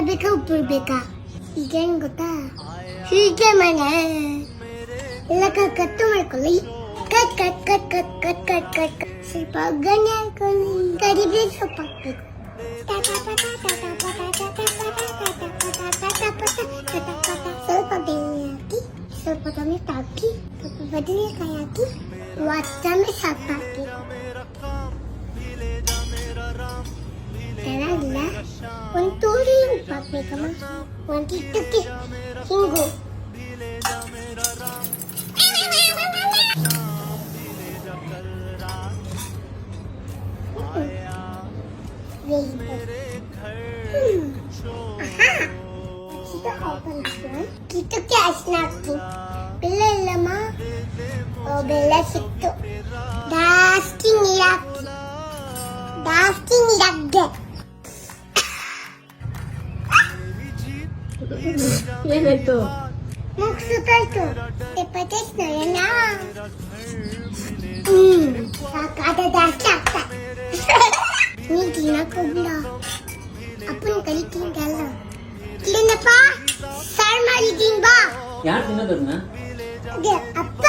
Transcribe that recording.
ಬೇಕಾ ಉಪ್ಪು ಬೇಕಾ? ಈಗ ಹೆಂಗ್ ಗೊತ್ತಾ, ಹೀಗೆ ಮನೆ ಎಲ್ಲ ಕಟ್ಟು ಮಾಡ್ಕೊಳ್ಳಿ. Cut cut cut cut cut cut cut cut ಸ್ವಲ್ಪ ಒಗ್ಗರಣೆ ಹಾಕೊಳ್ಳಿ. ಕರಿಬೇವು ಸೊಪ್ಪು ಹಾಕ್ಬೇಕು. ಸ್ವಲ್ಪ ಬೆಳ್ಳುಳ್ಳಿ ಹಾಕಿ, ಸ್ವಲ್ಪ ಟೊಮೆಟೊ ಹಾಕಿ, ಸ್ವಲ್ಪ ಬದನೆಕಾಯಿ ಹಾಕಿ, ಒತ್ತಂಬೆ ಸೊಪ್ಪು ಹಾಕಿ. ಚೆನ್ನಾಗಿಲ್ಲ, ಒಂದು ತೂರಿ ಉಪ್ಪು ಹಾಕ್ಬೇಕಮ್ಮ, ಒಂದು ಇಟ್ಟಕ್ಕೆ ಹಿಂಗು. ಕಿಟ್ಟಕ್ಕೆ ಅರ್ಶಿನ ಹಾಕ್ತೀನಿ. ಬೆಲ್ಲ ಇಲ್ಲಮ್ಮ, ಬೆಲ್ಲ ಸಿಕ್ತು. ಜಾಸ್ತಿ ನೀರು ಹಾಕಿ, ಜಾಸ್ತಿ ನೀರು ಹಾಕ್ದೆ. ಏನಾಯ್ತು? ಮುಖ ಸುತ್ತಾಯ್ತು. ಟೇಸ್ಟ್ ನೋಡೋಣ. ಸಾಕಾದ ಜಾಸ್ತಿ ಆಗ್ತಾ. ನೀ ತಿನ್ನಕ್ ಹೋಗ್ಬಿಡ, ಅಪ್ಪನ ಕಲಿತೀನಿ ಅಲ್ಲ. ಇಲ್ಲೇನಪ್ಪ ಸಾರು ಮಾಡಿದ್ದೀನಿ ಬಾ. ಯಾರು ತಿನ್ನೋದನ್ನ? ಅಪ್ಪ.